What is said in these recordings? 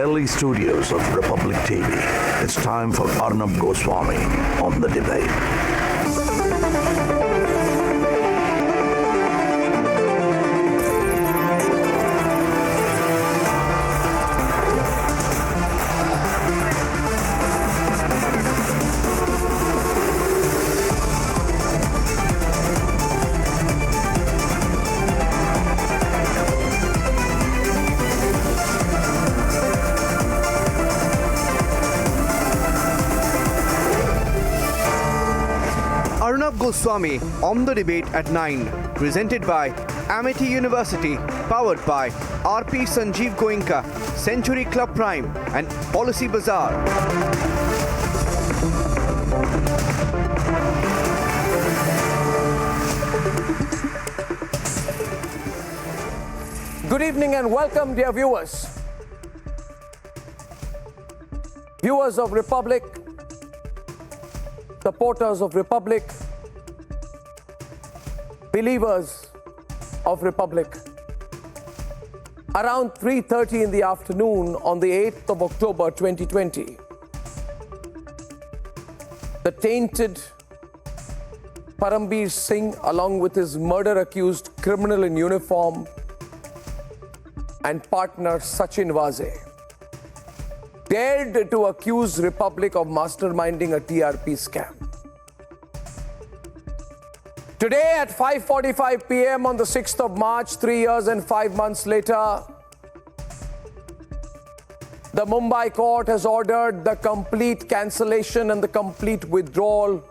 Delhi studios of Republic TV, it's time for Arnab Goswami on the debate. Arnab Goswami on the debate at 9, presented by Amity University, powered by RP Sanjeev Goenka, Century Club Prime and Policy Bazaar. Good evening and welcome, dear viewers. Viewers of Republic, supporters of Republic, believers of Republic. Around 3:30 in the afternoon on the 8th of October 2020, the tainted Parambir Singh, along with his murder-accused criminal in uniform and partner Sachin Vaze, dared to accuse Republic of masterminding a TRP scam. Today at 5:45 p.m. on the 6th of March, 3 years and 5 months later, the Mumbai court has ordered the complete cancellation and the complete withdrawal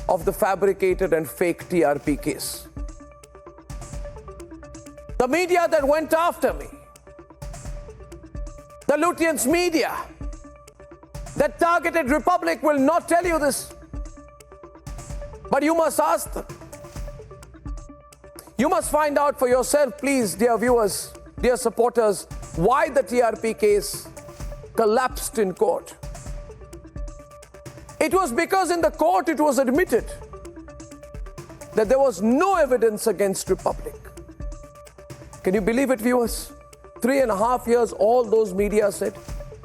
of the fabricated and fake TRP case. The media that went after me, the Lutyens media that targeted Republic, will not tell you this. But you must ask them. You must find out for yourself, please, dear viewers, dear supporters, why the TRP case collapsed in court. It was because in the court it was admitted that there was no evidence against Republic. Can you believe it, viewers? 3.5 years, all those media said,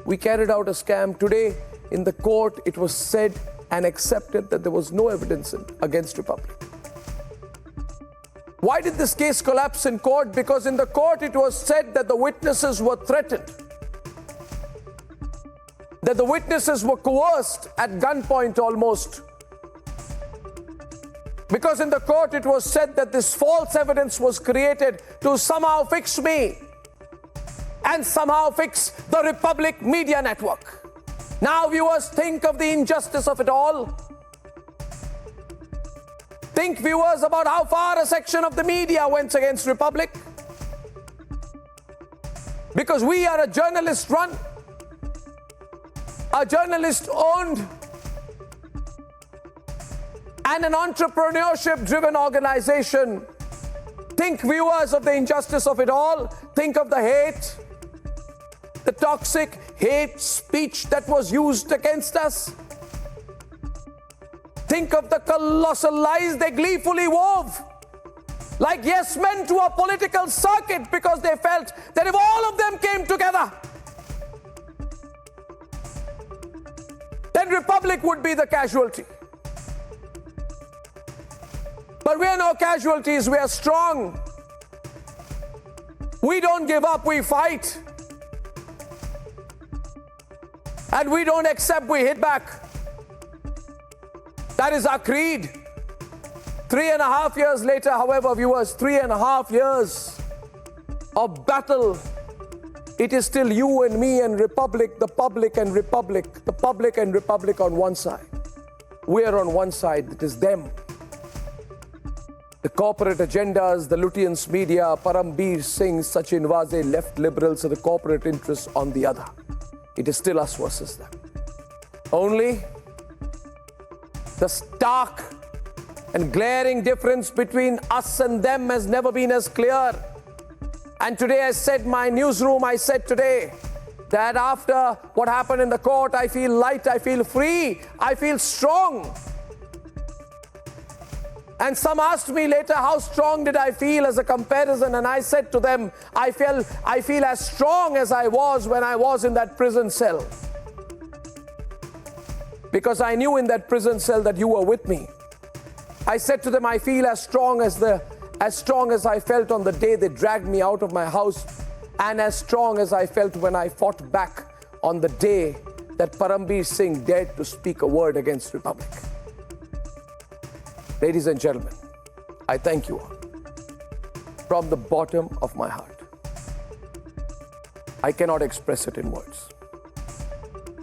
we carried out a scam. Today, in the court, it was said and accepted that there was no evidence against Republic. Why did this case collapse in court? Because in the court, it was said that the witnesses were threatened, that the witnesses were coerced at gunpoint almost. Because in the court, it was said that this false evidence was created to somehow fix me and somehow fix the Republic media network. Now, viewers, think of the injustice of it all. Think, viewers, about how far a section of the media went against Republic. Because we are a journalist-run, a journalist-owned, and an entrepreneurship-driven organization. Think, viewers, of the injustice of it all. Think of the hate, the toxic hate speech that was used against us. Think of the colossal lies they gleefully wove, like yes men to a political circuit, because they felt that if all of them came together, then Republic would be the casualty. But we are no casualties, we are strong. We don't give up, we fight. And we don't accept, we hit back. That is our creed. 3.5 years later, however, viewers, 3.5 years of battle, it is still you and me and Republic, the public and Republic, the public and Republic on one side. We are on one side, it is them. The corporate agendas, the Lutyens media, Parambir Singh, Sachin Vaze, left liberals, and the corporate interests on the other. It is still us versus them. Only the stark and glaring difference between us and them has never been as clear. And today I said my newsroom, I said today that after what happened in the court, I feel light, I feel free, I feel strong. And some asked me later, how strong did I feel as a comparison? And I said to them, I feel as strong as I was when I was in that prison cell. Because I knew in that prison cell that you were with me. I said to them, I feel as strong as I felt on the day they dragged me out of my house, and as strong as I felt when I fought back on the day that Parambir Singh dared to speak a word against Republic. Ladies and gentlemen, I thank you all from the bottom of my heart. I cannot express it in words.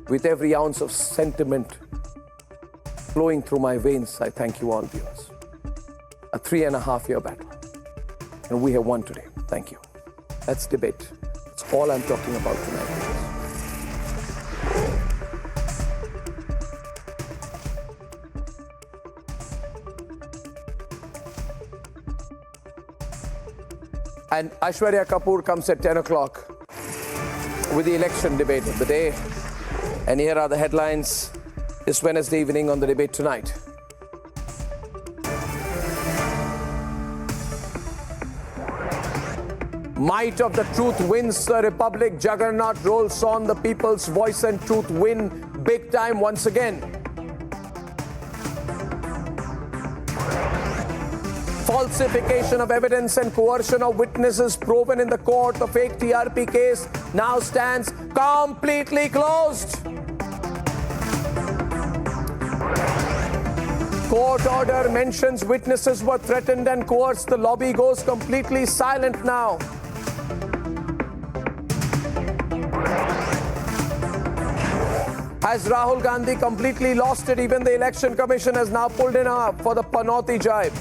With every ounce of sentiment flowing through my veins, I thank you all, viewers. A 3.5-year battle, and we have won today. Thank you. Let's debate. That's all I'm talking about tonight. And Aishwarya Kapoor comes at 10 o'clock with the election debate of the day. And here are the headlines this Wednesday evening on the debate tonight. Might of the truth wins the Republic. Juggernaut rolls on. The people's voice and truth win big time once again. Falsification of evidence and coercion of witnesses proven in the court. The fake TRP case now stands completely closed. Court order mentions witnesses were threatened and coerced. The lobby goes completely silent now. Has Rahul Gandhi completely lost it? Even the Election Commission has now pulled in up for the Panoti jibe.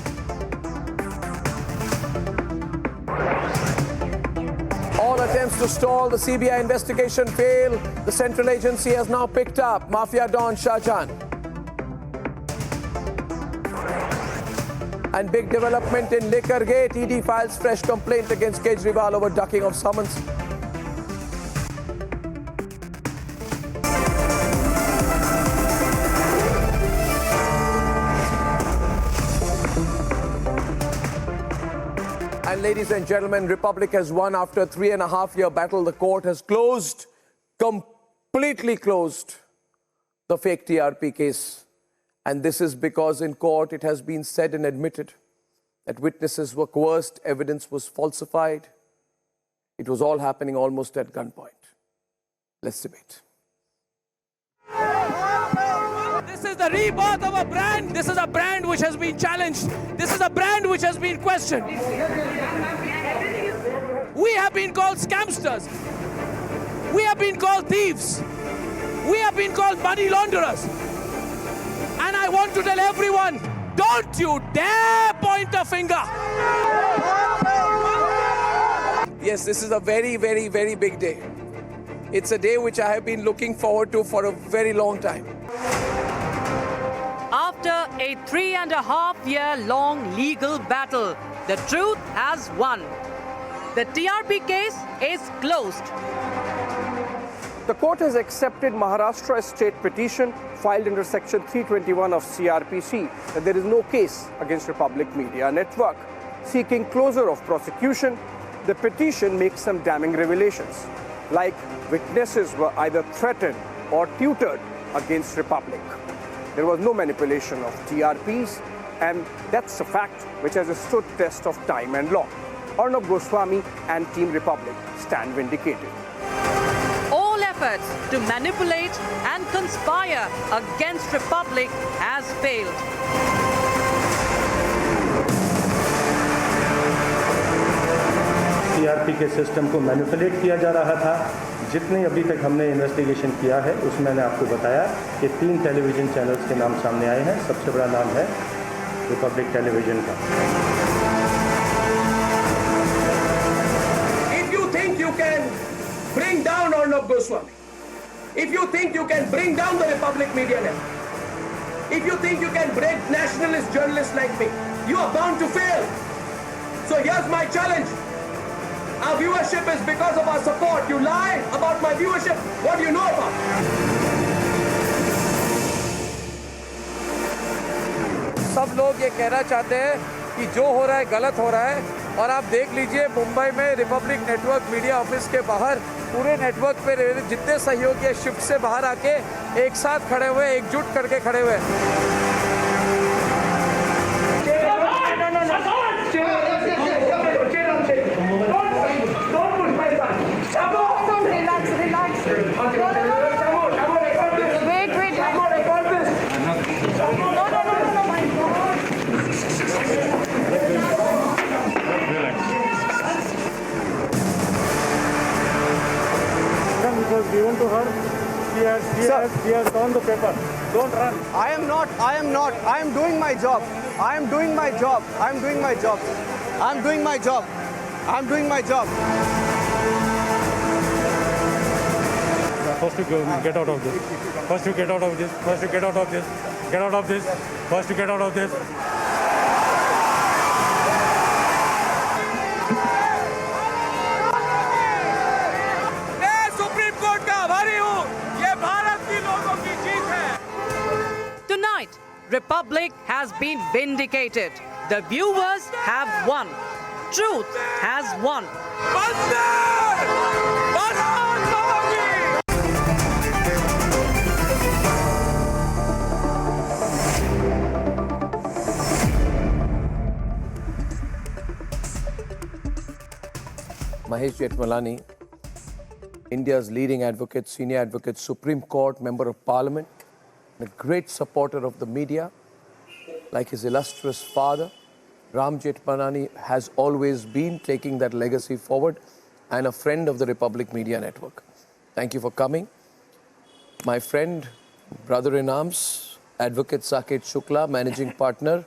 All attempts to stall the CBI investigation fail. The central agency has now picked up Mafia Don Shahjahan. And big development in Liquorgate. ED files fresh complaint against Kejriwal over ducking of summons. And ladies and gentlemen, Republic has won after a 3.5-year battle. The court has closed, completely closed, the fake TRP case. And this is because in court it has been said and admitted that witnesses were coerced, evidence was falsified. It was all happening almost at gunpoint. Let's debate. This is the rebirth of a brand. This is a brand which has been challenged. This is a brand which has been questioned. We have been called scamsters. We have been called thieves. We have been called money launderers. And I want to tell everyone, don't you dare point a finger. Yes, this is a very, very, very big day. It's a day which I have been looking forward to for a very long time. After a 3.5-year-long legal battle, the truth has won. The TRP case is closed. The court has accepted Maharashtra's state petition filed under Section 321 of CRPC that there is no case against Republic Media Network. Seeking closure of prosecution, the petition makes some damning revelations, like witnesses were either threatened or tutored against Republic. There was no manipulation of TRPs, and that's a fact which has stood test of time and law. Arnab Goswami and Team Republic stand vindicated. All efforts to manipulate and conspire against Republic has failed. TRP के system को manipulate किया जा रहा था। जितने अभी तक हमने इन्वेस्टिगेशन किया है उसमें मैंने आपको बताया कि 3 टेलीविज़न चैनल्स के नाम सामने आए हैं। सबसे बड़ा नाम है रिपब्लिक टेलीविज़न का। If you think you can bring down Arnab Goswami, if you think you can bring down the Republic Media Network, if you think you can break nationalist journalists like me, you are bound to fail. So here's my challenge. Our viewership is because of our support. You lie about my viewership. What do you know about? सब लोग ये कहना चाहते हैं कि जो हो रहा है गलत हो रहा है। और आप देख लीजिए मुंबई में रिपब्लिक नेटवर्क मीडिया ऑफिस के बाहर पूरे नेटवर्क पे जितने सहयोगी शिफ्ट से बाहर आके एक साथ खड़े हुए, एकजुट करके खड़े हुए। Was given to her. She has torn the paper. Don't run. I am not. I am doing my job. I am doing my job. I am doing my job. I am doing my job. I am doing my job. First to go, get out of this. First to get out of this. First to get out of this. Get out of this. First to get out of this. Tonight, Republic has been vindicated. The viewers have won. Truth has won. Mahesh Jethmalani, India's leading advocate, senior advocate, Supreme Court, Member of Parliament, a great supporter of the media, like his illustrious father, Ram Jethmalani has always been taking that legacy forward, and a friend of the Republic Media Network. Thank you for coming. My friend, brother-in-arms, Advocate Saket Shukla, managing partner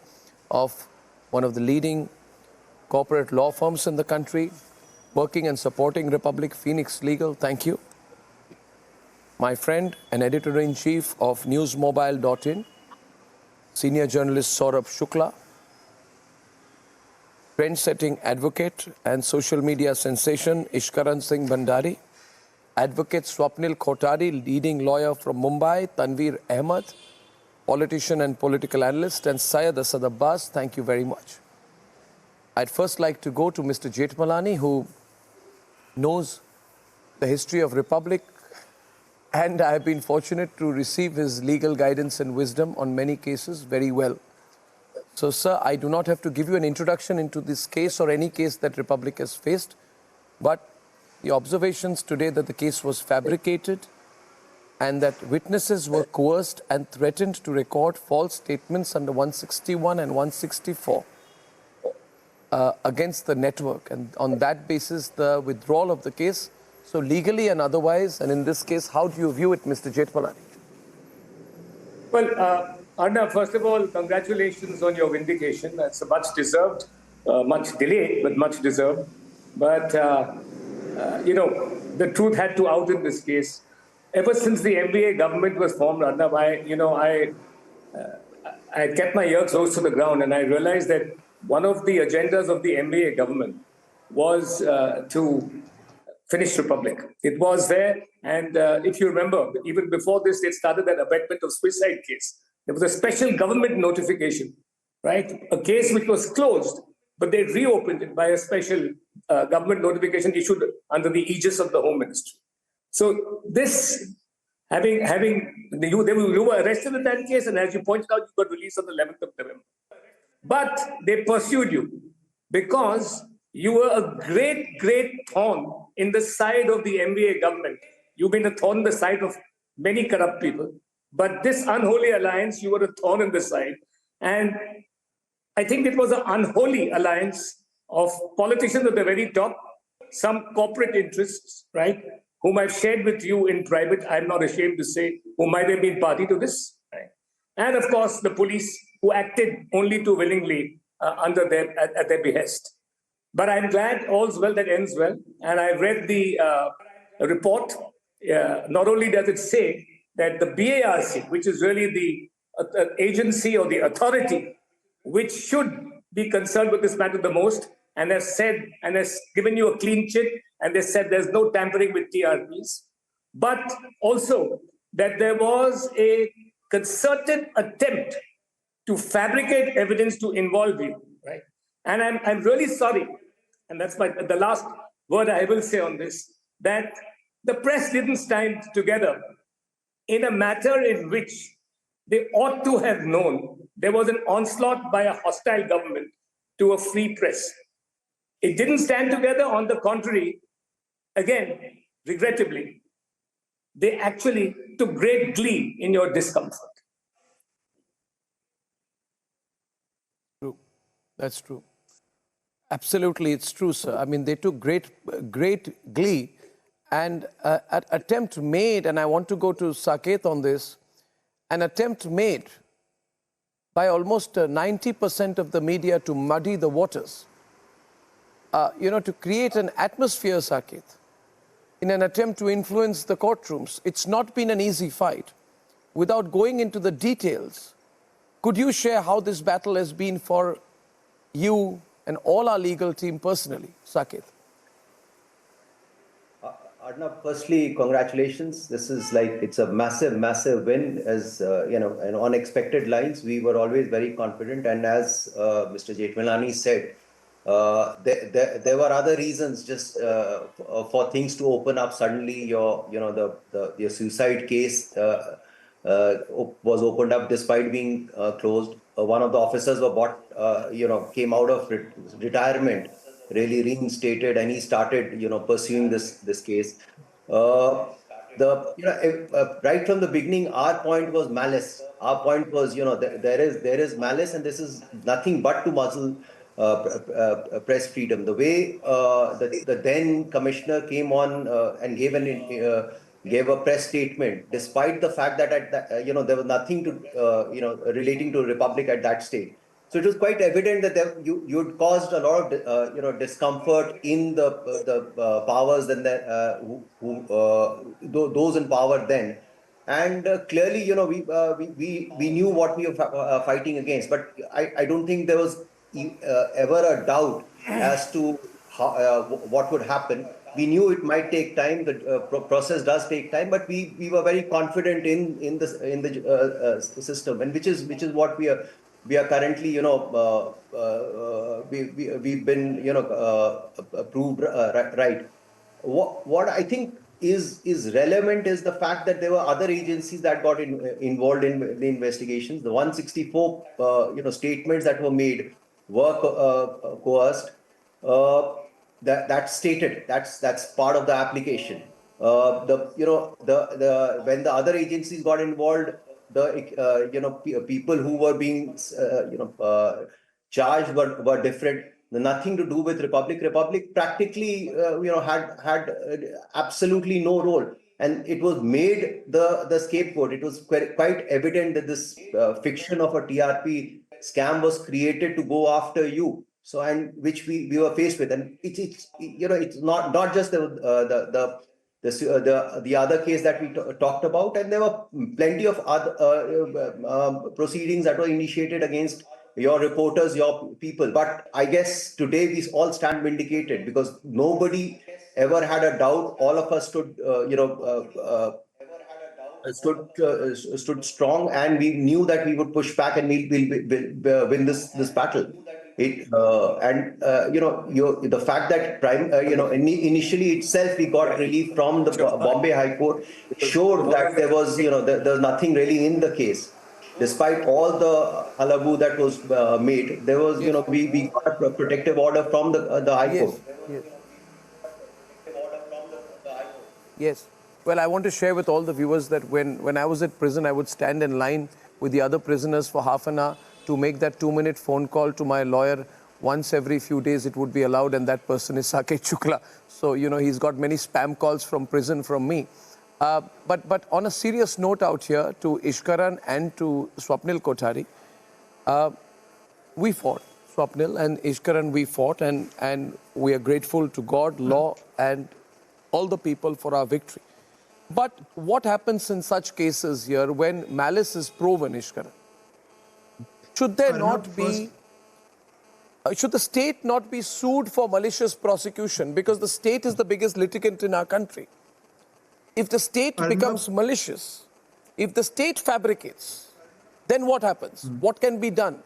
of one of the leading corporate law firms in the country, working and supporting Republic, Phoenix Legal. Thank you. My friend and editor-in-chief of newsmobile.in, senior journalist Saurabh Shukla, trend-setting advocate and social media sensation Ishkaran Singh Bhandari, advocate Swapnil Khotari, leading lawyer from Mumbai, Tanveer Ahmed, politician and political analyst, and Syed Asad Abbas. Thank you very much. I'd first like to go to Mr. Jethmalani, who knows the history of Republic, and I have been fortunate to receive his legal guidance and wisdom on many cases very well. So, sir, I do not have to give you an introduction into this case or any case that Republic has faced, but the observations today that the case was fabricated and that witnesses were coerced and threatened to record false statements under 161 and 164 against the network, and on that basis the withdrawal of the case. So legally and otherwise, and in this case, how do you view it, Mr. Jethmalani? Well, Arnav, first of all, congratulations on your vindication. That's much deserved, much delayed, but much deserved. But, the truth had to out in this case. Ever since the MBA government was formed, Arnav, I kept my ear close to the ground, and I realized that one of the agendas of the MBA government was to finish Republic. It was there, and if you remember, even before this, they started that abetment of suicide case. There was a special government notification, right? A case which was closed, but they reopened it by a special government notification issued under the aegis of the Home Ministry. So this, you were arrested in that case, and as you pointed out, you got released on the 11th of November. But they pursued you because you were a great, great thorn in the side of the MBA government. You've been a thorn in the side of many corrupt people. But this unholy alliance, you were a thorn in the side. And I think it was an unholy alliance of politicians at the very top, some corporate interests, right, whom I've shared with you in private, I'm not ashamed to say, who might have been party to this. Right? And of course, the police, who acted only too willingly at their behest. But I'm glad all's well that ends well. And I read the report. Not only does it say that the BARC, which is really the agency or the authority which should be concerned with this matter the most, and has said and has given you a clean chit, and they said there's no tampering with TRPs, but also that there was a concerted attempt to fabricate evidence to involve you, right? And I'm really sorry, and that's the last word I will say on this, that the press didn't stand together in a matter in which they ought to have known there was an onslaught by a hostile government to a free press. It didn't stand together. On the contrary, again, regrettably, they actually took great glee in your discomfort. True. That's true. Absolutely, it's true, sir. I mean, they took great glee, and an attempt made, and I want to go to Saket on this, an attempt made by almost 90% of the media to muddy the waters, to create an atmosphere, Saket, in an attempt to influence the courtrooms. It's not been an easy fight. Without going into the details, could you share how this battle has been for you and all our legal team personally, Saket? Arnab, firstly, congratulations. This is it's a massive, massive win. As and on expected lines, we were always very confident. And as Mr. Jethmalani said, there were other reasons just for things to open up suddenly. Your suicide case was opened up despite being closed. One of the officers came out of retirement, really reinstated, and he started pursuing this case. Right from the beginning, our point was malice. Our point was there is malice, and this is nothing but to muzzle press freedom. The way the then commissioner came on and gave a press statement, despite the fact that there was nothing to relating to Republic at that stage. So it was quite evident that you'd caused a lot of discomfort in the powers and those in power then. And clearly, we knew what we were fighting against. But I don't think there was ever a doubt as to what would happen. We knew it might take time. The process does take time, but we were very confident in the system, and which is what we are currently, we've been, proved right. What I think is relevant is the fact that there were other agencies that got involved in the investigations. The 164, statements that were made were coerced. That's stated. That's part of the application. When the other agencies got involved, the people who were being charged were different. Nothing to do with Republic. Republic practically had absolutely no role, and it was made the scapegoat. It was quite evident that this fiction of a TRP scam was created to go after you. So, and which we were faced with, and it's not just the other case that we talked about, and there were plenty of other proceedings that were initiated against your reporters, your people. But I guess today we all stand vindicated because nobody ever had a doubt. All of us stood strong, and we knew that we would push back and we'll win this battle. The fact that initially itself we got relief from the Bombay High Court showed that there was there's nothing really in the case, despite all the hullabaloo that was made. There was we got a protective order from the High Court. Yes. Well, I want to share with all the viewers that when I was at prison, I would stand in line with the other prisoners for half an hour to make that 2-minute phone call to my lawyer. Once every few days it would be allowed, and that person is Saket Shukla. So, he's got many spam calls from prison from me. But on a serious note out here, to Ishkaran and to Swapnil Kothari, we fought. Swapnil and Ishkaran, we fought, and we are grateful to God, law, and all the people for our victory. But what happens in such cases here when malice is proven, Ishkaran? Should there not be, should the state not be sued for malicious prosecution? Because the state is the biggest litigant in our country. If the state becomes malicious, if the state fabricates, then what happens? What can be done?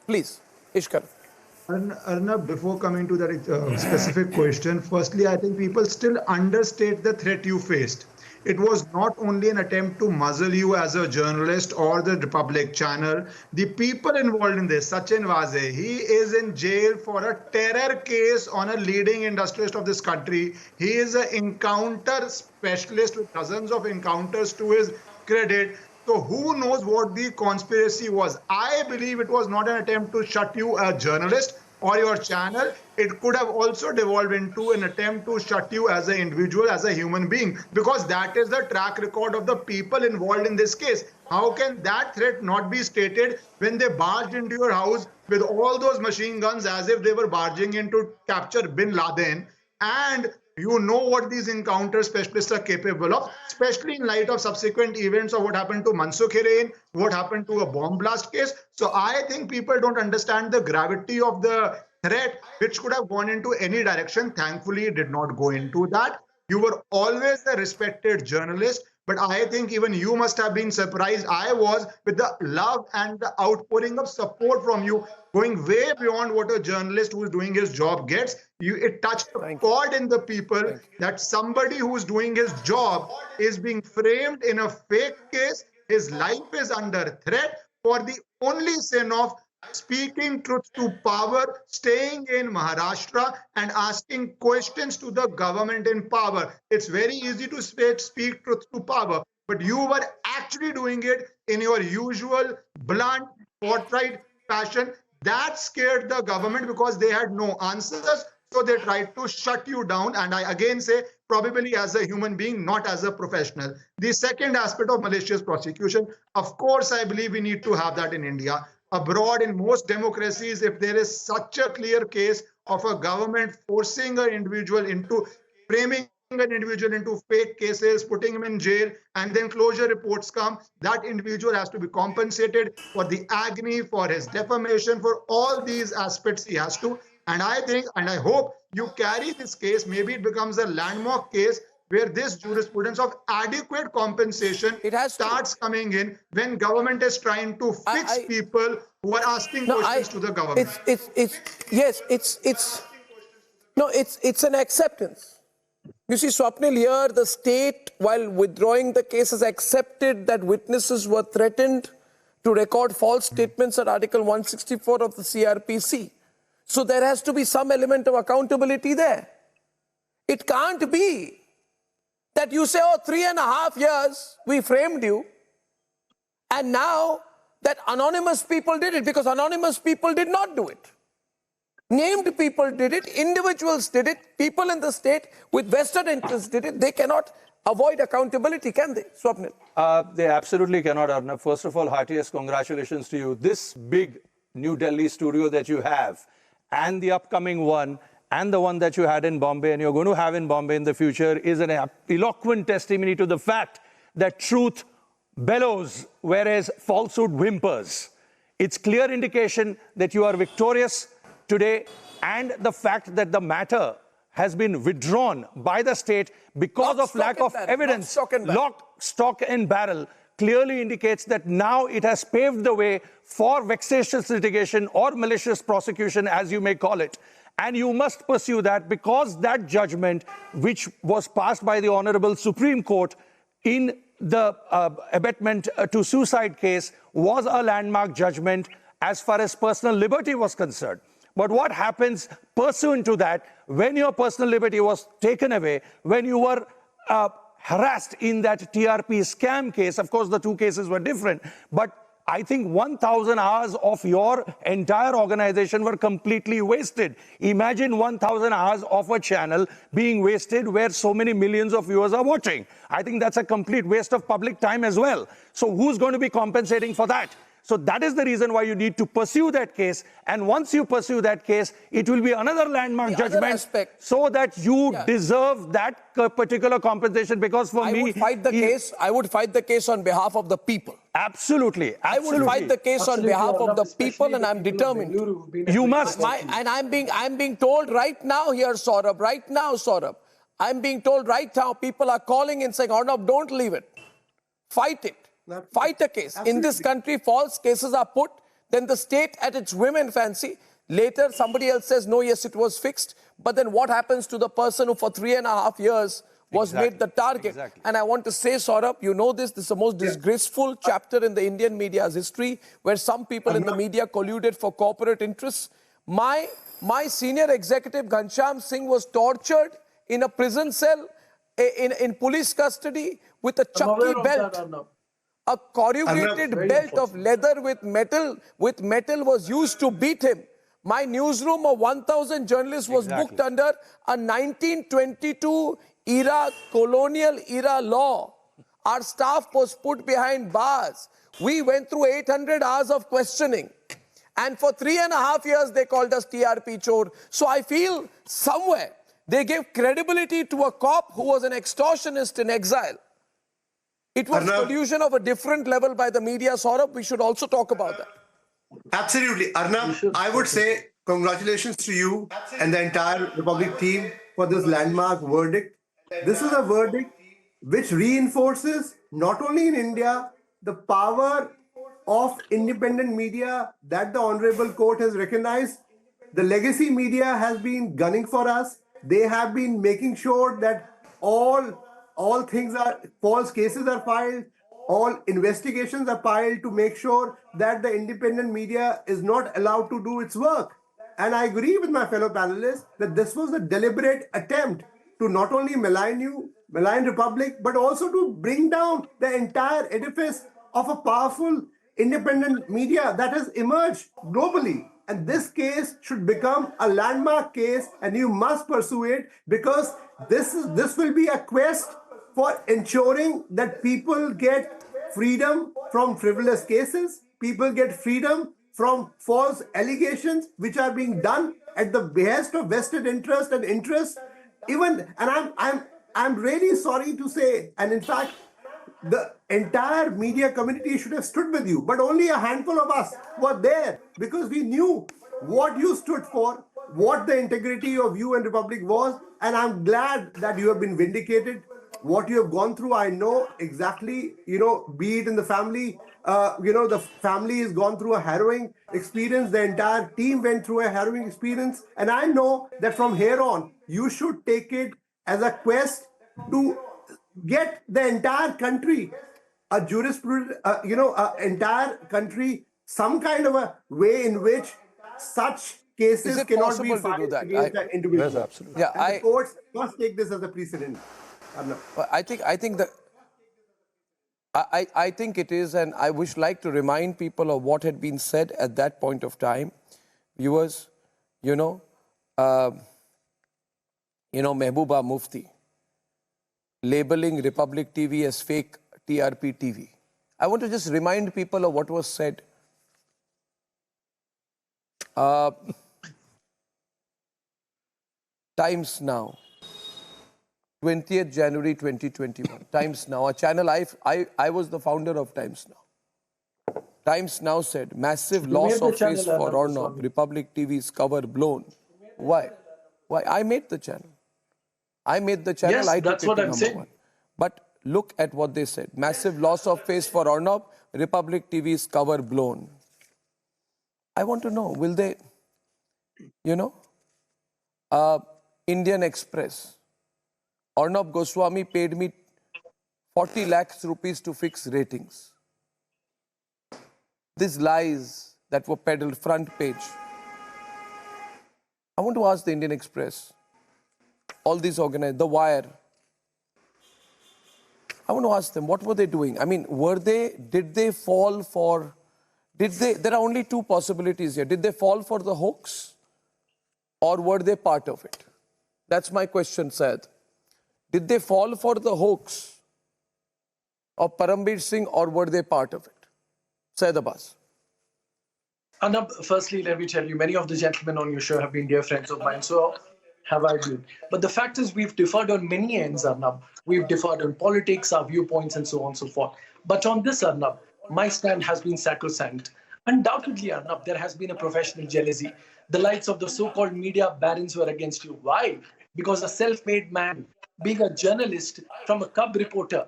Please, Ishkar. Arnab, before coming to that specific question, firstly, I think people still understate the threat you faced. It was not only an attempt to muzzle you as a journalist or the Republic channel. The people involved in this, Sachin Vaze, he is in jail for a terror case on a leading industrialist of this country. He is an encounter specialist with dozens of encounters to his credit. So who knows what the conspiracy was? I believe it was not an attempt to shut you a journalist or your channel. It could have also devolved into an attempt to shut you as an individual, as a human being, because that is the track record of the people involved in this case. How can that threat not be stated when they barged into your house with all those machine guns as if they were barging in to capture bin Laden? And you know what these encounter specialists are capable of, especially in light of subsequent events of what happened to Mansukh Hiren, what happened to a bomb blast case. So I think people don't understand the gravity of the threat, which could have gone into any direction. Thankfully, it did not go into that. You were always a respected journalist, but I think even you must have been surprised. I was, with the love and the outpouring of support from you, going way beyond what a journalist who is doing his job gets. It touched a chord in the people that somebody who is doing his job is being framed in a fake case. His life is under threat for the only sin of speaking truth to power, staying in Maharashtra and asking questions to the government in power. It's very easy to speak truth to power, but you were actually doing it in your usual blunt, forthright fashion. That scared the government because they had no answers. So they tried to shut you down. And I again say, probably as a human being, not as a professional. The second aspect of malicious prosecution, of course, I believe we need to have that in India. Abroad, in most democracies, if there is such a clear case of a government forcing an individual into framing an individual into fake cases, putting him in jail, and then closure reports come, that individual has to be compensated for the agony, for his defamation, for all these aspects he has to. And I think, and I hope you carry this case, maybe it becomes a landmark case where this jurisprudence of adequate compensation starts coming in when government is trying to fix people who are asking questions to the government. It's an acceptance. You see, Swapnil, here the state, while withdrawing the case, has accepted that witnesses were threatened to record false statements at Article 164 of the CRPC. So there has to be some element of accountability there. It can't be that you say, oh, 3.5 years, we framed you, and now that anonymous people did it, because anonymous people did not do it. Named people did it, individuals did it, people in the state with vested interests did it. They cannot avoid accountability, can they, Swapnil? They absolutely cannot, Arnab. First of all, heartiest congratulations to you. This big New Delhi studio that you have, and the upcoming one, and the one that you had in Bombay and you're going to have in Bombay in the future, is an eloquent testimony to the fact that truth bellows, whereas falsehood whimpers. It's clear indication that you are victorious today, and the fact that the matter has been withdrawn by the state because of lack of evidence, lock, stock and barrel, clearly indicates that now it has paved the way for vexatious litigation or malicious prosecution, as you may call it. And you must pursue that, because that judgment, which was passed by the Honorable Supreme Court in the abetment to suicide case, was a landmark judgment as far as personal liberty was concerned. But what happens pursuant to that, when your personal liberty was taken away, when you were harassed in that TRP scam case? Of course, the two cases were different, but I think 1,000 hours of your entire organization were completely wasted. Imagine 1,000 hours of a channel being wasted where so many millions of viewers are watching. I think that's a complete waste of public time as well. So who's going to be compensating for that? So that is the reason why you need to pursue that case. And once you pursue that case, it will be another landmark judgment, so that you deserve that particular compensation. Because for me, I would fight the case on behalf of the people. Absolutely. I would fight the case on behalf of the people, and I'm determined. You must. And I'm being told right now here, Saurabh, I'm being told right now, people are calling and saying, Arnab, don't leave it. Fight it. Fight a case. In this country, false cases are put, then the state at its whim and fancy. Later, somebody else says, no, yes, it was fixed. But then what happens to the person who for 3.5 years was made the target? And I want to say, Saurabh, you know this is the most disgraceful chapter in the Indian media's history, where some people in the media colluded for corporate interests. My senior executive, Ghanshyam Singh, was tortured in a prison cell, in police custody, with a chucky belt. A corrugated belt of leather with metal was used to beat him. My newsroom of 1,000 journalists was booked under a 1922 era, colonial era law. Our staff was put behind bars. We went through 800 hours of questioning. And for 3.5 years, they called us TRP chor. So I feel somewhere they gave credibility to a cop who was an extortionist in exile. It was collusion of a different level by the media, Saurabh. We should also talk about that. Absolutely. Arnab, I would say congratulations to you and the entire Republic team for this landmark verdict. This is a verdict which reinforces, not only in India, the power of independent media that the Honorable Court has recognized. The legacy media has been gunning for us. They have been making sure that all things are, false cases are filed, all investigations are filed to make sure that the independent media is not allowed to do its work. And I agree with my fellow panelists that this was a deliberate attempt to not only malign you, malign Republic, but also to bring down the entire edifice of a powerful independent media that has emerged globally. And this case should become a landmark case, and you must pursue it, because this will be a quest for ensuring that people get freedom from frivolous cases, people get freedom from false allegations which are being done at the behest of vested interest and interests. I'm really sorry to say, and in fact, the entire media community should have stood with you, but only a handful of us were there because we knew what you stood for, what the integrity of you and Republic was, and I'm glad that you have been vindicated. What you have gone through, I know exactly, be it in the family, the family has gone through a harrowing experience. The entire team went through a harrowing experience. And I know that from here on, you should take it as a quest to get the entire country, a jurisprudence, entire country, some kind of a way in which such cases cannot be filed against an individual. Yes, absolutely. Yeah, and the courts must take this as a precedent. I think that I think it is, and I would like to remind people of what had been said at that point of time. Viewers, Mehbooba Mufti labeling Republic TV as fake TRP TV. I want to just remind people of what was said. Times Now. 20th January 2021. Times Now, a channel I was the founder of Times Now. Times Now said, massive loss of face for Arnab, Republic TV's cover blown. Why? I made the channel. Yes, I that's what I'm saying. One. But look at what they said. Massive loss of face for Arnab, Republic TV's cover blown. I want to know, will they, Indian Express, Arnab Goswami paid me 40 lakhs rupees to fix ratings. These lies that were peddled front page. I want to ask the Indian Express, all these organized, The Wire. I want to ask them, what were they doing? I mean, did they fall for, there are only two possibilities here. Did they fall for the hoax or were they part of it? That's my question, Syed. Did they fall for the hoax of Parambir Singh or were they part of it? Syed Abbas. Arnab, firstly, let me tell you, many of the gentlemen on your show have been dear friends of mine, so have I been. But the fact is, we've differed on many ends, Arnab. We've differed on politics, our viewpoints, and so on and so forth. But on this, Arnab, my stand has been sacrosanct. Undoubtedly, Arnab, there has been a professional jealousy. The likes of the so-called media barons were against you. Why? Because a self-made man, being a journalist from a cub reporter,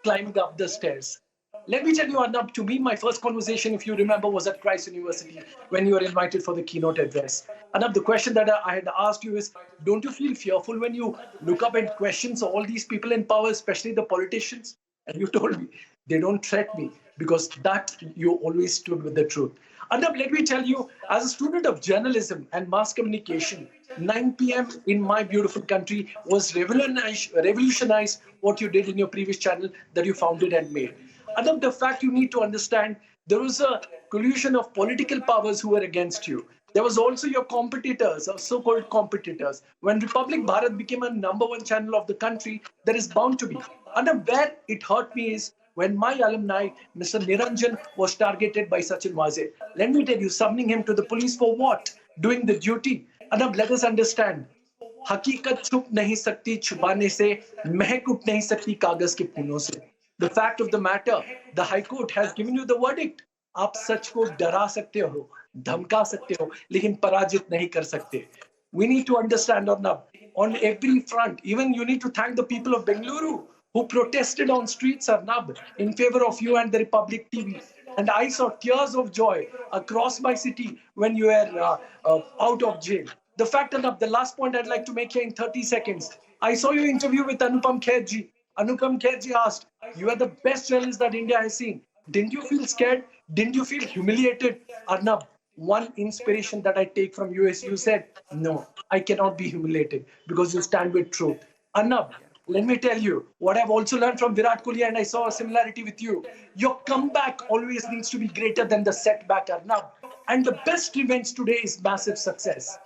climbing up the stairs, Let me tell you, Arnab, to me, my first conversation, if you remember, was at Christ University when you were invited for the keynote address. Arnab, the question that I had asked you is, don't you feel fearful when you look up and question all these people in power, especially the politicians? And you told me, they don't threat me because that you always stood with the truth. Arnab, let me tell you, as a student of journalism and mass communication, 9 p.m. in my beautiful country was revolutionized what you did in your previous channel that you founded and made. Arnab, the fact you need to understand, there was a collusion of political powers who were against you. There was also your competitors, or so-called competitors. When Republic Bharat became a #1 channel of the country, there is bound to be. Arnab, where it hurt me is when my alumni, Mr. Niranjan, was targeted by Sachin Waze. Let me tell you, summoning him to the police for what? Doing the duty. Arnab, let us understand. हकीकत छुप नहीं सकती छुपाने से, महक उठ नहीं सकती कागज के फूलों से. The fact of the matter, the High Court has given you the verdict. आप सच को डरा सकते हो, धमका सकते हो, लेकिन पराजित नहीं कर सकते. We need to understand, Arnab, on every front, even you need to thank the people of Bengaluru who protested on streets, Arnab, in favor of you and the Republic TV. And I saw tears of joy across my city when you were out of jail. The fact, Arnab, the last point I'd like to make here in 30 seconds. I saw your interview with Anupam Kherji. Anupam Kherji asked, you are the best journalist that India has seen. Didn't you feel scared? Didn't you feel humiliated? Arnab, one inspiration that I take from you is you said, no, I cannot be humiliated because you stand with truth. Arnab, let me tell you what I've also learned from Virat Kohli, and I saw a similarity with you. Your comeback always needs to be greater than the setback, Arnab. And the best revenge today is massive success.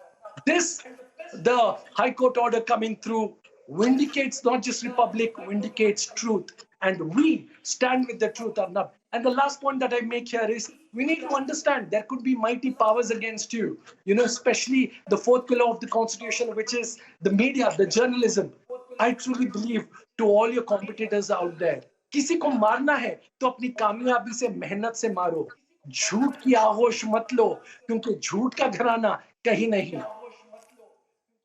The High Court order coming through vindicates not just Republic, vindicates truth. And we stand with the truth, Arnab. And the last point that I make here is we need to understand there could be mighty powers against you. Especially the fourth pillar of the Constitution, which is the media, the journalism. I truly believe to all your competitors out there, किसी को मारना है तो अपनी कामयाबी से मेहनत से मारो. झूठ की आगोश मत लो क्योंकि झूठ का घराना कहीं नहीं.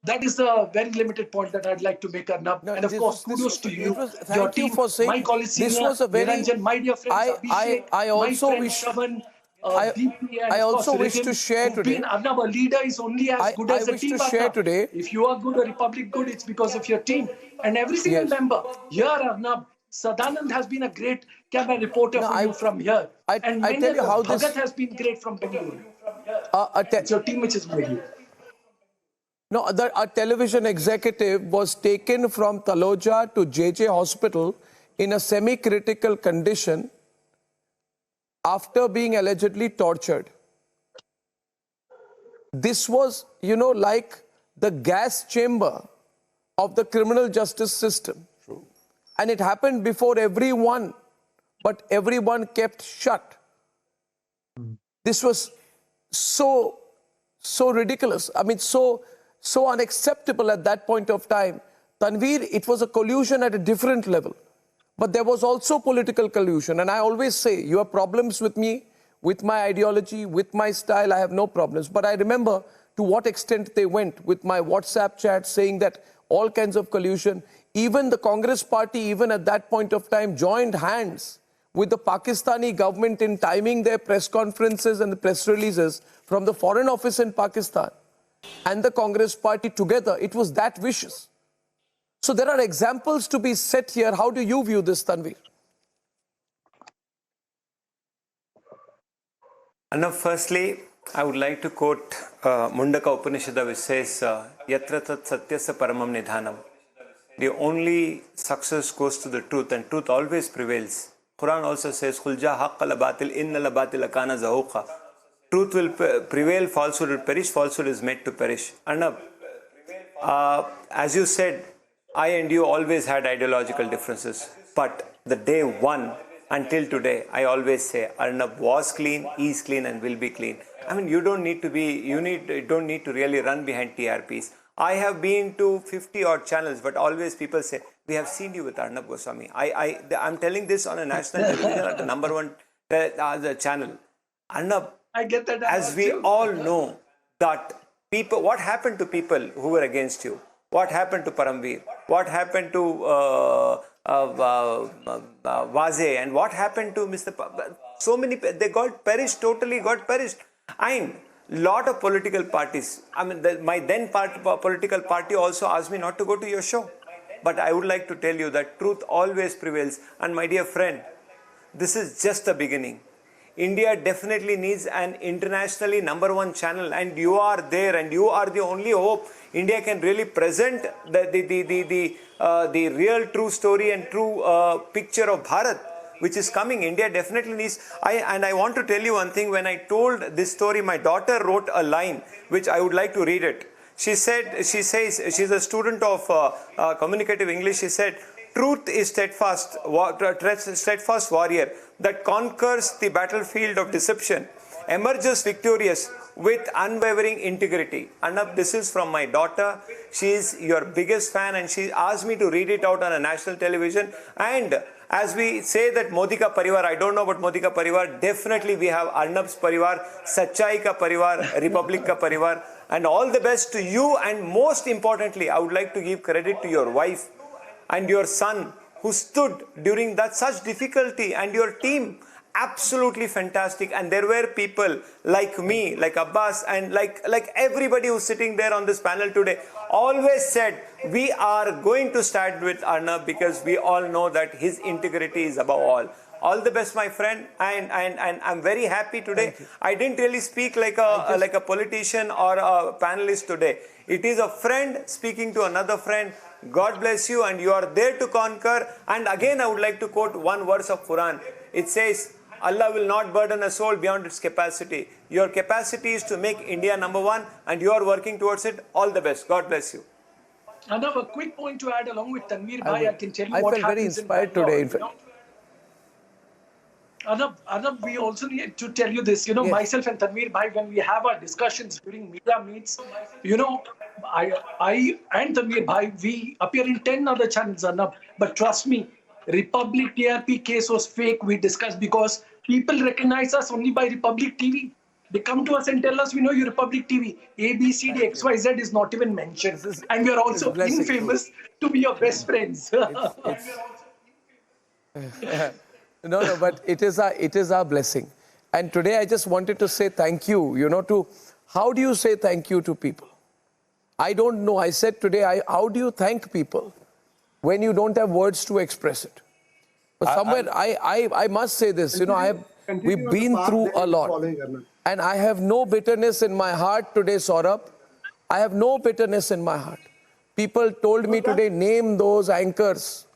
That is a very limited point that I'd like to make, Arnab. And of course, kudos to you, your team, my college senior, Niranjan, my dear friends, Abhishek, I also my friend wish Shravan, I also wish to share today. Arnab, a leader is only as good as a team. Today. If you are good, a Republic good, it's because of your team. And every single member here, Arnab, Sadanand has been a great camera reporter for you from here. And I tell you how Bhagat has been great from Bengaluru. It's your team which has made you. No, a television executive was taken from Taloja to JJ Hospital in a semi-critical condition after being allegedly tortured. This was, like the gas chamber of the criminal justice system. True. And it happened before everyone, but everyone kept shut. This was so ridiculous. I mean, so unacceptable at that point of time. Tanveer, it was a collusion at a different level. But there was also political collusion. And I always say, you have problems with me, with my ideology, with my style, I have no problems. But I remember to what extent they went with my WhatsApp chat saying that all kinds of collusion. Even the Congress party, even at that point of time, joined hands with the Pakistani government in timing their press conferences and the press releases from the Foreign Office in Pakistan and the Congress party together. It was that vicious. So there are examples to be set here. How do you view this, Tanveer? Arnab, firstly, I would like to quote Mundaka Upanishada, which says, Yatra tat satyasya paramam nidhanam. The only success goes to the truth, and truth always prevails. Quran also says, Khulja haqqa la batil, inna la batil akana zahuqa. Truth will prevail, falsehood will perish, falsehood is made to perish. Arnab, as you said, I and you always had ideological differences. But the day one until today, I always say, Arnab was clean, is clean, and will be clean. I mean, you don't need to really run behind TRPs. I have been to 50 odd channels, but always people say, we have seen you with Arnab Goswami. I'm telling this on a national television at the #1 channel. Arnab, I get that. As we all know that people, what happened to people who were against you? What happened to Paramveer? What happened to Vaze, and what happened to Mr. So many, they got perished, totally got perished. And lot of political parties, I mean, my then political party also asked me not to go to your show. But I would like to tell you that truth always prevails. And my dear friend, this is just the beginning. India definitely needs an internationally #1 channel, and you are there, and you are the only hope. India can really present the real true story and true picture of Bharat, which is coming. India definitely needs. I want to tell you one thing. When I told this story, my daughter wrote a line which I would like to read it. She says she's a student of communicative English. She said, "Truth is steadfast warrior that conquers the battlefield of deception, emerges victorious with unwavering integrity." Arnab, this is from my daughter. She is your biggest fan, and she asked me to read it out on a national television. And as we say that Modi ka parivar, I don't know about Modi ka parivar, definitely we have Arnab's parivar, Sachai ka parivar, Republic ka parivar, and all the best to you. And most importantly, I would like to give credit to your wife and your son, who stood during that such difficulty, and your team, absolutely fantastic. And there were people like me, like Abbas, and like everybody who's sitting there on this panel today, always said, we are going to stand with Arnab, because we all know that his integrity is above all. All the best, my friend, and I'm very happy today. I didn't really speak like a politician or a panelist today. It is a friend speaking to another friend. God bless you, and you are there to conquer. And again, I would like to quote one verse of Quran. It says, Allah will not burden a soul beyond its capacity. Your capacity is to make India #1, and you are working towards it. All the best. God bless you. Another quick point to add along with Tanveer Bhai, I can tell you what I felt very happens inspired in today. Bangalore, Arnab, we also need to tell you this, Yes. myself and Tanveer Bhai, when we have our discussions during media meets, I and Tanveer Bhai, we appear in 10 other channels, Arnab, but trust me, Republic TRP case was fake, we discussed, because people recognize us only by Republic TV. They come to us and tell us, we know you Republic TV. A, B, C, D, X, Y, Z is not even mentioned. And we are also infamous to be your best friends. No, but it is our blessing. And today I just wanted to say thank you, how do you say thank you to people? I don't know. I said today, how do you thank people when you don't have words to express it? But somewhere, I must say this, we've been through a lot. And I have no bitterness in my heart today, Saurabh. I have no bitterness in my heart. People told me today, name those anchors.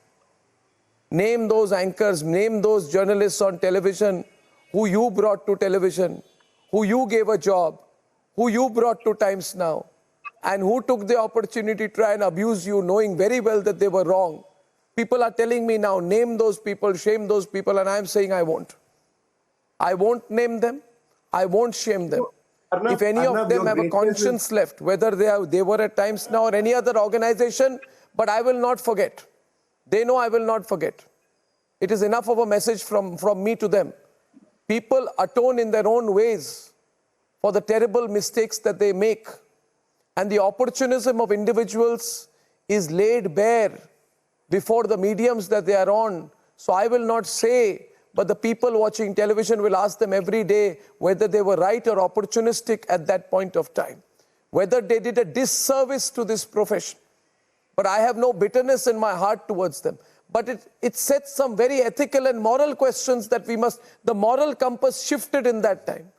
Name those anchors, name those journalists on television who you brought to television, who you gave a job, who you brought to Times Now, and who took the opportunity to try and abuse you, knowing very well that they were wrong. People are telling me now, name those people, shame those people, and I'm saying I won't. I won't name them. I won't shame them. If any of them have a conscience left, whether they were at Times Now or any other organization, but I will not forget. They know I will not forget. It is enough of a message from me to them. People atone in their own ways for the terrible mistakes that they make. And the opportunism of individuals is laid bare before the mediums that they are on. So I will not say, but the people watching television will ask them every day whether they were right or opportunistic at that point of time, whether they did a disservice to this profession. But I have no bitterness in my heart towards them. But it sets some very ethical and moral questions that the moral compass shifted in that time.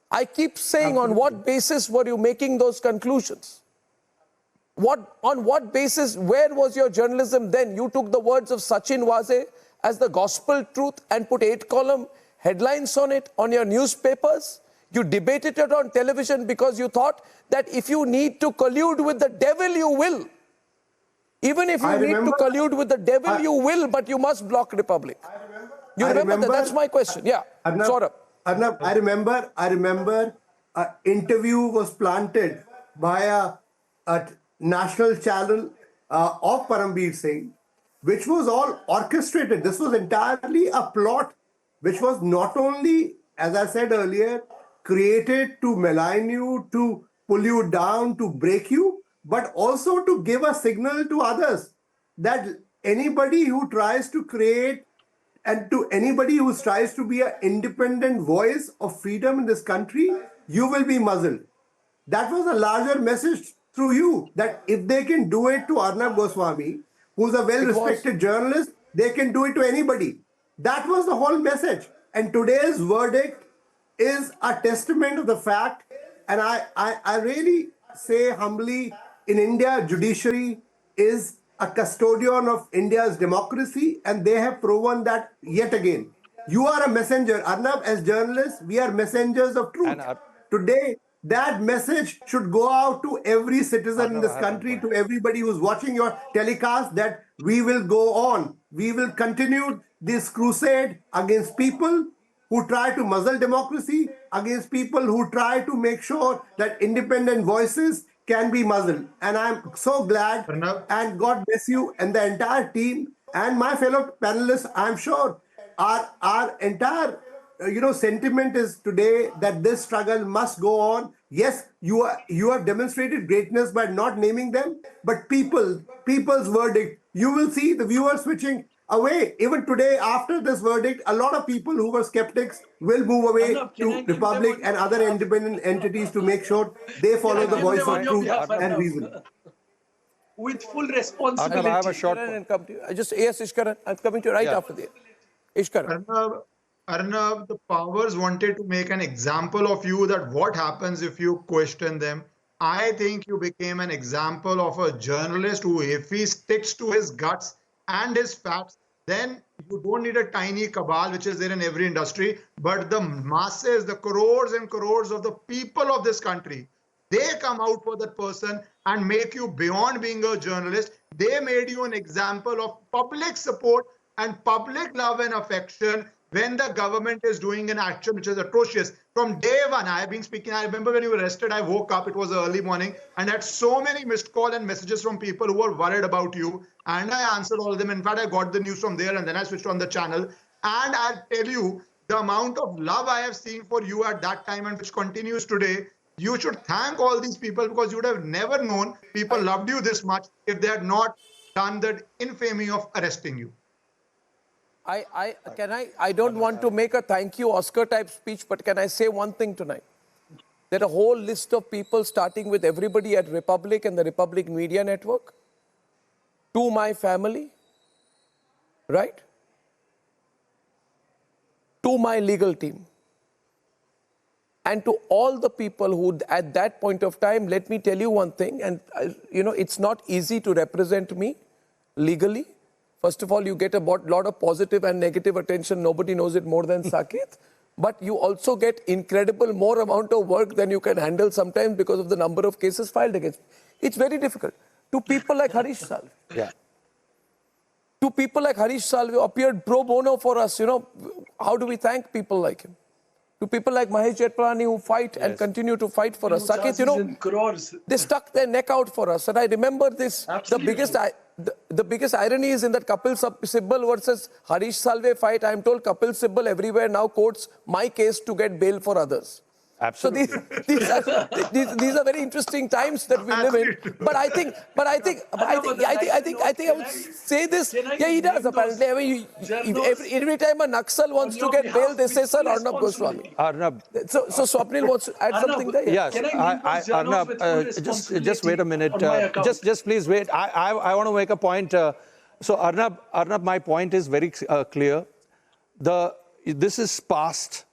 I keep saying, on what basis were you making those conclusions? On what basis, where was your journalism then? You took the words of Sachin Vaze as the gospel truth and put 8-column headlines on it on your newspapers. You debated it on television because you thought that if you need to collude with the devil, you will. Even if you need to collude with the devil, you will, but you must block Republic. You remember that? That's my question. Yeah, Saurabh. Arnab, I remember an interview was planted by a national channel of Parambir Singh, which was all orchestrated. This was entirely a plot, which was not only, as I said earlier, created to malign you, to pull you down, to break you, but also to give a signal to others that anybody who tries to create and to anybody who tries to be an independent voice of freedom in this country, you will be muzzled. That was a larger message through you, that if they can do it to Arnab Goswami, who's a well-respected journalist, they can do it to anybody. That was the whole message. And today's verdict is a testament of the fact, and I really say humbly, in India, judiciary is a custodian of India's democracy, and they have proven that yet again. You are a messenger. Arnab, as journalists, we are messengers of truth. Today, that message should go out to every citizen in this country, to everybody who's watching your telecast, that we will go on. We will continue this crusade against people who try to muzzle democracy, against people who try to make sure that independent voices can be muzzled. And I'm so glad, and God bless you and the entire team and my fellow panelists. I'm sure our entire sentiment is today that this struggle must go on. Yes, you have demonstrated greatness by not naming them, but people's verdict, you will see the viewers switching away. Even today, after this verdict, a lot of people who were skeptics will move away to Republic and other independent entities to make sure they follow the voice of truth and reason. With full responsibility. I have a short and come to you. Yes, Ishkaran, I'm coming to you right after this. Ishkaran. Arnab, the powers wanted to make an example of you, that what happens if you question them. I think you became an example of a journalist who, if he sticks to his guts and his facts, then you don't need a tiny cabal, which is there in every industry, but the masses, the crores and crores of the people of this country, they come out for that person and make you beyond being a journalist. They made you an example of public support and public love and affection when the government is doing an action which is atrocious. From day one, I have been speaking. I remember when you were arrested, I woke up, it was early morning, and had so many missed calls and messages from people who were worried about you. And I answered all of them. In fact, I got the news from there, and then I switched on the channel. And I'll tell you, the amount of love I have seen for you at that time, and which continues today, you should thank all these people, because you would have never known people loved you this much if they had not done that infamy of arresting you. I don't want to make a thank you Oscar type speech, but can I say one thing tonight? There are a whole list of people, starting with everybody at Republic and the Republic Media Network, to my family, right? To my legal team, and to all the people who at that point of time, let me tell you one thing, and it's not easy to represent me legally. First of all, you get a lot of positive and negative attention. Nobody knows it more than Saket. But you also get incredible more amount of work than you can handle sometimes because of the number of cases filed against me. It's very difficult. To people like Harish Salve. Yeah. To people like Harish Salve, who appeared pro bono for us, how do we thank people like him? To people like Mahesh Jetpalani, who fight and continue to fight for us. Saket, they stuck their neck out for us. And I remember this, the biggest irony is in that Kapil Sibal versus Harish Salve fight. I am told Kapil Sibal everywhere now quotes my case to get bail for others. Absolutely. So these are very interesting times that we live in. But I think I would say this. Yeah, he does apparently. I mean, every time a Naxal wants to get bail, they say, "Sir, Arnab Goswami." Arnab. So Swapnil wants to add something there. Yes, Arnab. Just wait a minute. Just please wait. I want to make a point. So Arnab, my point is very clear. This is past.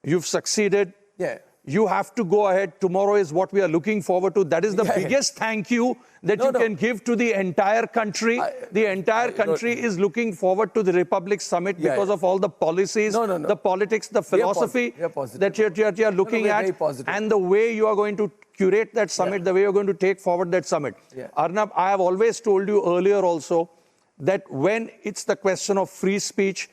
You've succeeded. Yeah. You have to go ahead. Tomorrow is what we are looking forward to. That is the biggest thank you that you can give to the entire country. The entire country is looking forward to the Republic Summit because of all the policies, the politics, the philosophy that you're looking at, and the way you are going to curate that summit, the way you're going to take forward that summit. Arnab, I have always told you earlier also that when it's the question of free speech,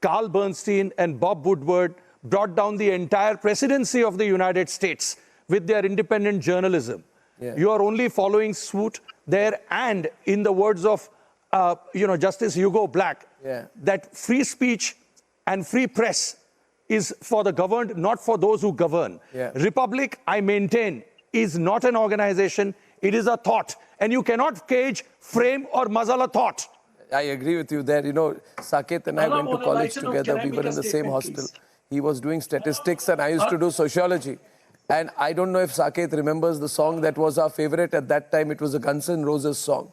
Carl Bernstein and Bob Woodward brought down the entire presidency of the United States with their independent journalism. You are only following suit there, and in the words of Justice Hugo Black, that free speech and free press is for the governed, not for those who govern. Republic, I maintain, is not an organization, it is a thought, and you cannot cage, frame or muzzle a thought. I agree with you there. You know, Saket and I went to college together. We were in the same hostel. He was doing statistics and I used to do sociology. And I don't know if Saket remembers the song that was our favorite at that time. It was a Guns N' Roses song.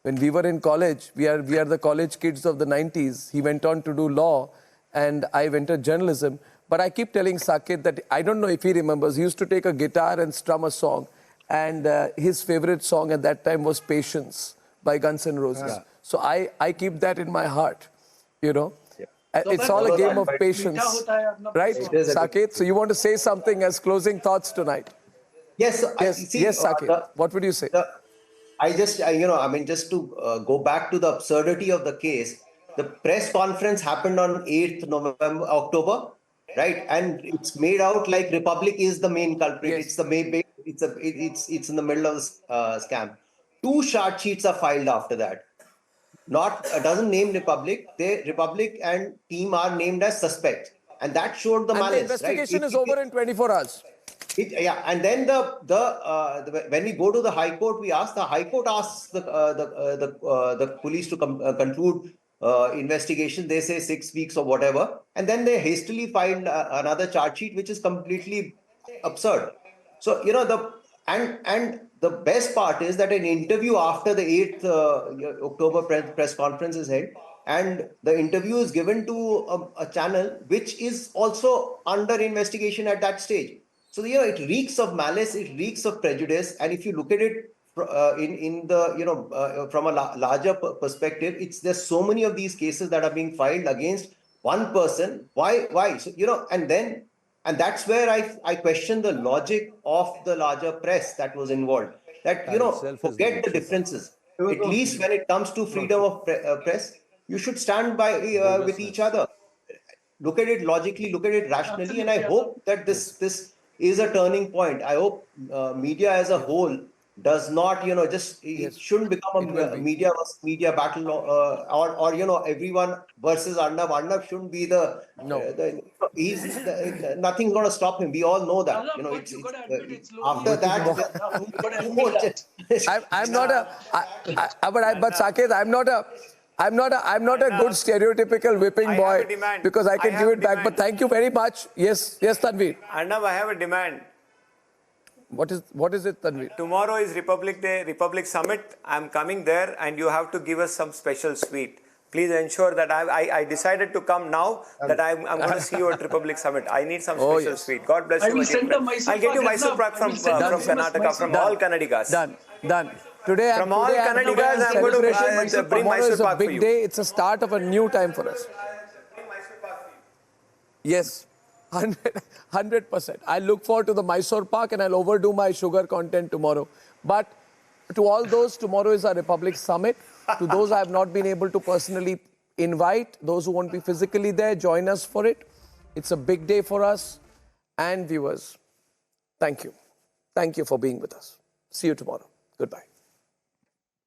When we were in college, we are the college kids of the 90s. He went on to do law and I went to journalism. But I keep telling Saket that I don't know if he remembers. He used to take a guitar and strum a song. And his favorite song at that time was Patience by Guns N' Roses. Yeah. So I keep that in my heart, you know. Yeah. It's all a game of patience, right, Saket? So you want to say something as closing thoughts tonight? Yes, yes, Saket. What would you say? Just to go back to the absurdity of the case, the press conference happened on 8th October, right? And it's made out like Republic is the main culprit. Yes. It's the main, it's in the middle of the scam. 2 charge sheets are filed after that. Doesn't name Republic. Republic and team are named as suspects, and that showed the malice. The investigation is over in 24 hours. And then when we go to the High Court, the High Court asks the police to conclude investigation. They say 6 weeks or whatever, and then they hastily find another charge sheet, which is completely absurd. So the best part is that an interview after the 8th October press conference is held, and the interview is given to a channel which is also under investigation at that stage. So it reeks of malice, it reeks of prejudice, and if you look at it from a larger perspective, there's so many of these cases that are being filed against one person. Why? So, and that's where I question the logic of the larger press that was involved. That forget the differences. At least when it comes to freedom of press, you should stand by with each other. Look at it logically, look at it rationally, and I hope that this is a turning point. I hope media as a whole does not, it shouldn't become a media battle or everyone versus Arnab. Arnab shouldn't be nothing's going to stop him. We all know that. After that, but Saket, I'm not a good stereotypical whipping boy because I can give it back. But thank you very much. Yes, Tanveer. Arnab, I have a demand. What is it, Tanveer? Tomorrow is Republic Day, Republic Summit. I'm coming there and you have to give us some special sweet. Please ensure that I decided to come now, that I'm going to see you at Republic Summit. I need some special sweet. God bless you. I'll get you Mysore Pak from Karnataka, from all Kannadigas. Done. Today, from all Kannadigas, I'm going to bring Mysore Pak for you. It's a big day. It's a start of a new time for us. Yes, 100%. I look forward to the Mysore Pak and I'll overdo my sugar content tomorrow. But to all those, tomorrow is our Republic Summit. To those I have not been able to personally invite, those who won't be physically there, join us for it. It's a big day for us. And viewers, thank you. Thank you for being with us. See you tomorrow. Goodbye.